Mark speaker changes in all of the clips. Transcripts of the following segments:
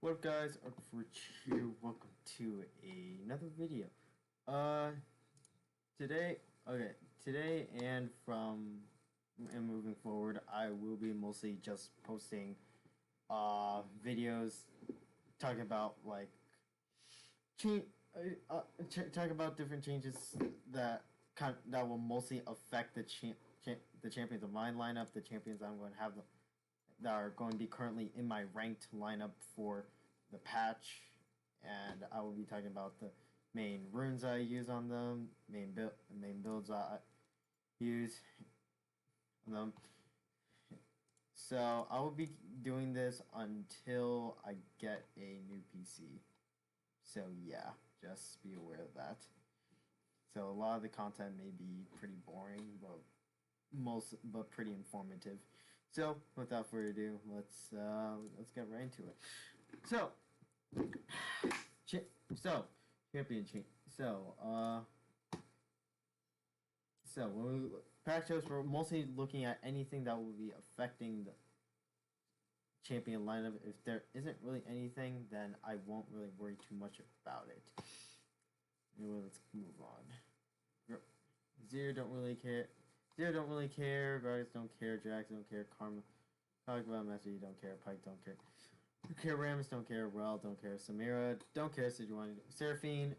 Speaker 1: What up, guys? Archie here. Welcome to another video. Today and moving forward, I will be mostly just posting videos talking about talking about different changes that will mostly affect the champions of my lineup, the champions I'm going to have that are going to be currently in my ranked lineup for the patch, and I will be talking about the main runes I use on them, main builds I use on them. So I will be doing this until I get a new PC. So yeah, just be aware of that. So a lot of the content may be pretty boring, but pretty informative. So without further ado, let's get right into it. So champion change. So when we patch notes, we're mostly looking at anything that will be affecting the champion lineup. If there isn't really anything, then I won't really worry too much about it. Anyway, let's move on. Zero don't really care. Guardians don't care. Drax don't care. Karma. Talk about Master Yi don't care. Pike don't care. Don't care. Rammus don't care. Rel don't care. Samira don't care. Sejuani. Seraphine.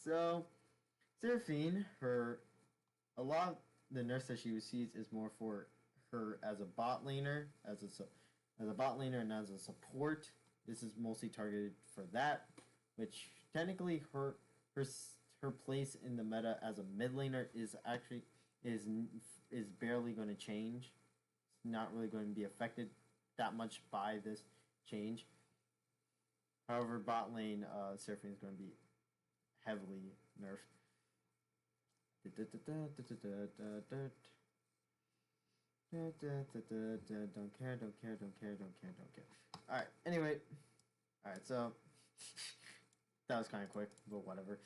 Speaker 1: So, Seraphine, a lot of the nurse that she receives is more for her as a bot laner, as a bot laner and as a support. This is mostly targeted for that, which technically her place in the meta as a mid laner is barely going to change. It's not really going to be affected that much by this change. However, bot lane Seraphine is going to be heavily nerfed. Don't care. Alright, anyway. Alright, so that was kind of quick, but whatever.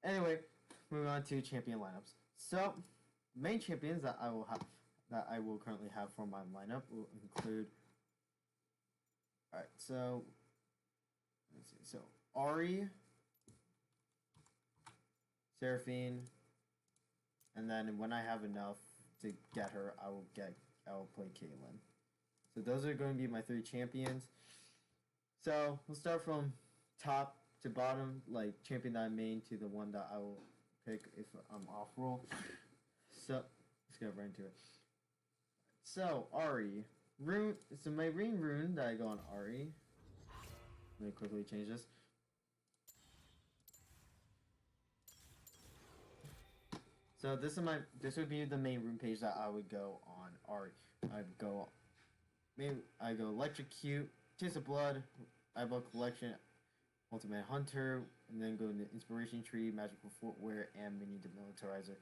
Speaker 1: Anyway, moving on to champion lineups. So, main champions that I will currently have for my lineup will include. Alright, so let's see. So Ahri, Seraphine, and then when I have enough to get her, I will play Caitlyn. So those are going to be my three champions. So we'll start from top to bottom, like champion that I main to the one that I will pick if I'm off roll. So let's get right into it. So Ahri, rune. So my main rune that I go on Ahri. Let me quickly change this. So this would be the main rune page that I would go on Ahri. I go Electrocute, Taste of Blood, Eyeball Collection, Ultimate Hunter, and then go into Inspiration Tree, Magical Footwear, and Mini Demilitarizer.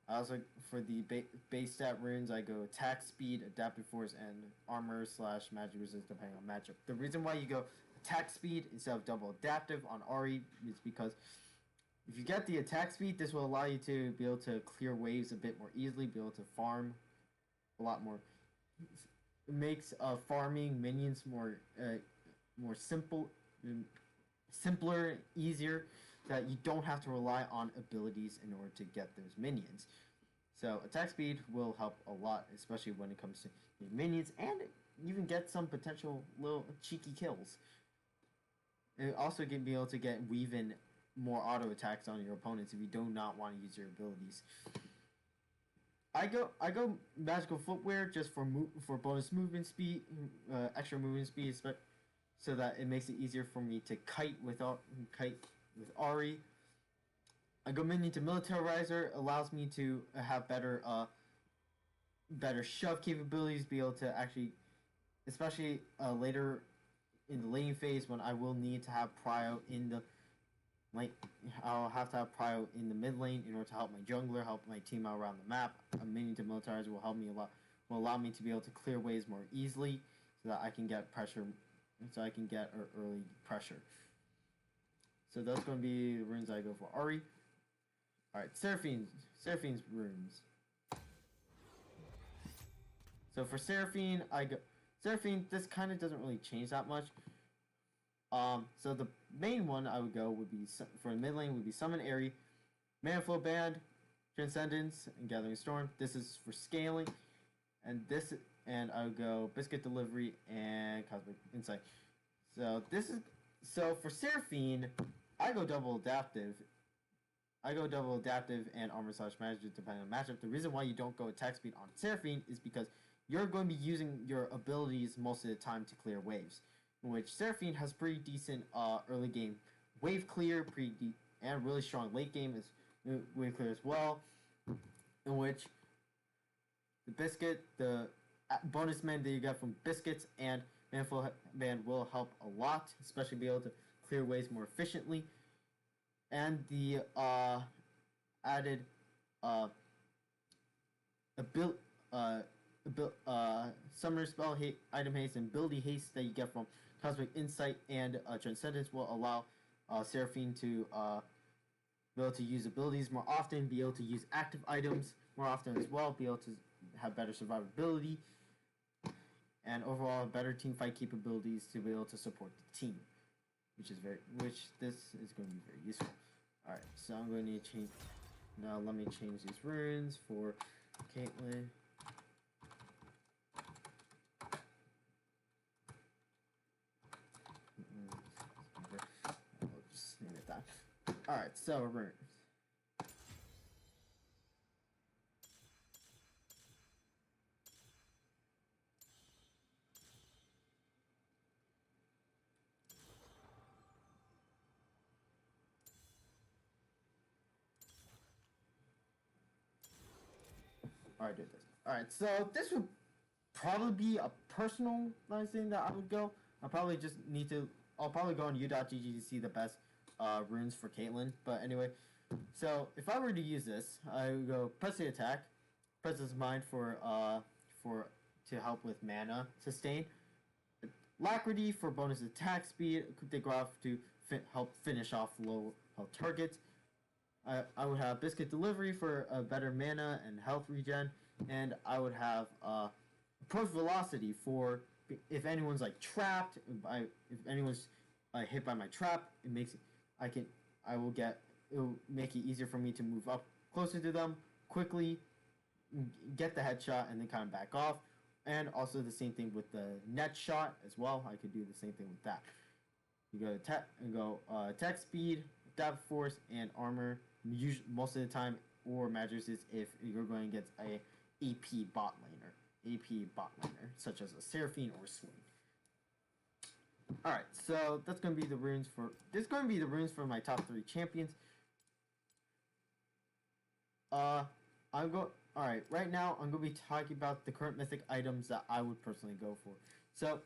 Speaker 1: I also, for the base stat runes, I go Attack Speed, Adaptive Force, and Armor / Magic Resist depending on matchup. The reason why you go Attack Speed instead of double Adaptive on Ahri is because if you get the Attack Speed, this will allow you to be able to clear waves a bit more easily, be able to farm a lot more. It makes farming minions more simpler, easier, that you don't have to rely on abilities in order to get those minions. So attack speed will help a lot, especially when it comes to minions, and even get some potential little cheeky kills. And also be able to weave in more auto attacks on your opponents if you do not want to use your abilities. I go magical footwear just for bonus movement speed, extra movement speed, so that it makes it easier for me to kite with Ahri. I go minion to militarizer, allows me to have better shove capabilities, be able to actually, especially later in the laning phase when I will need to have prio in the I'll have to have prio in the mid lane in order to help my jungler, help my team out around the map. A minion to militarizer will help me a lot, will allow me to be able to clear waves more easily, so that I can get pressure. So I can get early pressure. So that's going to be the runes I go for Ahri. Alright, Seraphine's runes. So for Seraphine, Seraphine, this kind of doesn't really change that much. So the main one I would go would be for mid lane would be Summon Airy, Manflow Band, Transcendence, and Gathering Storm. This is for scaling, and I would go Biscuit Delivery and Cosmic Insight. So for Seraphine, I go double adaptive. And armor / magic depending on matchup. The reason why you don't go attack speed on Seraphine is because you're going to be using your abilities most of the time to clear waves, in which Seraphine has pretty decent early game wave clear, and really strong late game is wave clear as well, in which the bonus men that you get from Biscuits and Manful Band will help a lot, especially be able to clear waves more efficiently. And the added summoner spell item haste and ability haste that you get from Cosmic Insight and Transcendence will allow Seraphine to be able to use abilities more often, be able to use active items more often as well, be able to have better survivability, and overall better team fight capabilities to be able to support the team, which this is going to be very useful. All right, so I'm going to need to change. Now let me change these runes for Caitlyn. I'll just name it that. All right, so runes. Alright, do this. Alright, so this would probably be a personalized thing that I would go. I'll probably go on u.gg to see the best runes for Caitlyn. But anyway, so if I were to use this, I would go press the attack, press this mind to help with mana sustain, Alacrity for bonus attack speed, coup de grace to help finish off low health targets. I would have Biscuit Delivery for a better mana and health regen, and I would have Approach Velocity for if anyone's like trapped, if anyone's hit by my trap, it will make it easier for me to move up closer to them quickly, get the headshot, and then kind of back off. And also the same thing with the net shot as well. I could do the same thing with that. You go attack speed, depth force, and armor. Most of the time, or matters is if you're going against a AP bot laner, such as a Seraphine or a Swain. All right, so that's going to be the runes for. This is going to be the runes for my top 3 champions. All right, right now I'm going to be talking about the current mythic items that I would personally go for. So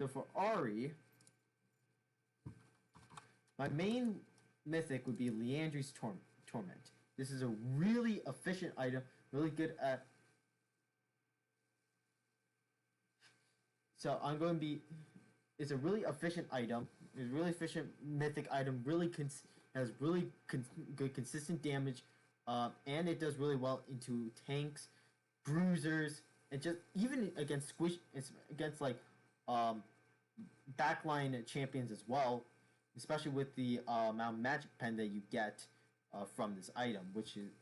Speaker 1: for Ahri, my main mythic would be Liandry's Torment. This is a really efficient item, really good at. So it's a really efficient item. It's a really efficient mythic item. Has really good consistent damage, and it does really well into tanks, bruisers, and just even against like backline champions as well. Especially with the amount of magic pen that you get from this item,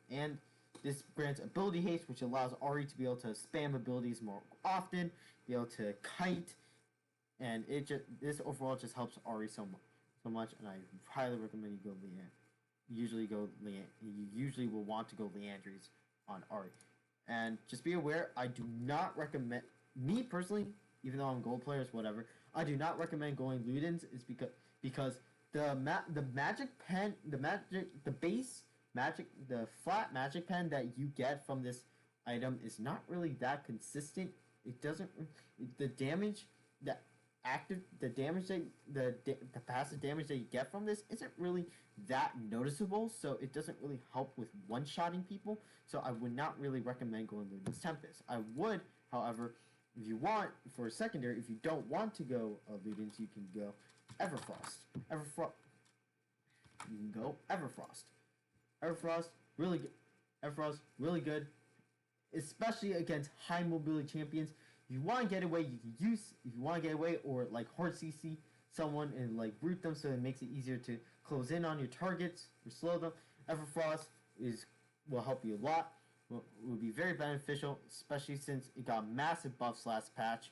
Speaker 1: and this grants ability haste, which allows Ahri to be able to spam abilities more often, be able to kite, and this overall just helps Ahri so much, and I highly recommend you go You usually will want to go Liandry's on Ahri, and just be aware, I do not recommend me personally, even though I'm gold players, whatever. I do not recommend going Ludens, is because the magic pen, the flat magic pen that you get from this item is not really that consistent. It doesn't the passive damage that you get from this isn't really that noticeable, so it doesn't really help with one-shotting people. So I would not really recommend going Luden's Tempest. I would, however, if you want for a secondary, if you don't want to go Ludens, you can go Everfrost. You can go Everfrost. Everfrost really good, especially against high mobility champions. If you want to get away, you can use, if you want to get away or like hard CC someone and like root them so it makes it easier to close in on your targets or slow them. Everfrost will help you a lot. Will be very beneficial, especially since it got massive buffs last patch.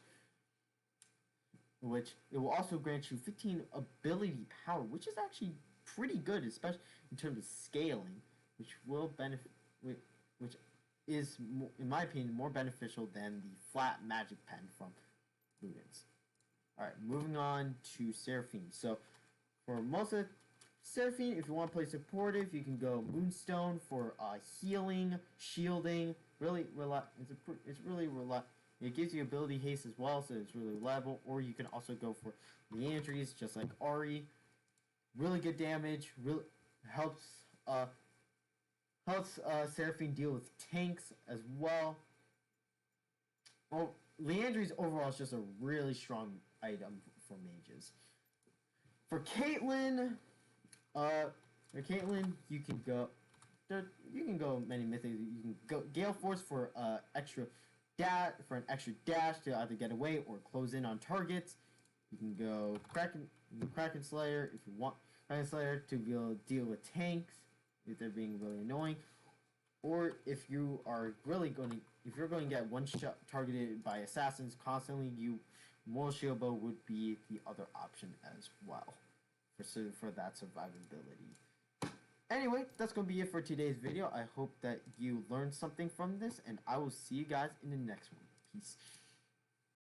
Speaker 1: Which it will also grant you 15 ability power, which is actually pretty good, especially in terms of scaling, which will benefit, which is, in my opinion, more beneficial than the flat magic pen from Ludens. Alright, moving on to Seraphine. So, for most of Seraphine, if you want to play supportive, you can go Moonstone for healing, shielding. Really, it's really reliable. It gives you ability haste as well, so it's really reliable. Or you can also go for Leandries, just like Ari. Really good damage. Really helps Seraphine deal with tanks as well. Well, Leandries overall is just a really strong item for mages. For Caitlyn, you can go. You can go many mythics. You can go Gale Force for an extra dash to either get away or close in on targets. You can go Kraken Slayer if you want Kraken Slayer to be able to deal with tanks if they're being really annoying, or if you're going to get one shot targeted by assassins constantly, Moral Shield Bow would be the other option as well for that survivability. Anyway, that's going to be it for today's video. I hope that you learned something from this, and I will see you guys in the next one. Peace.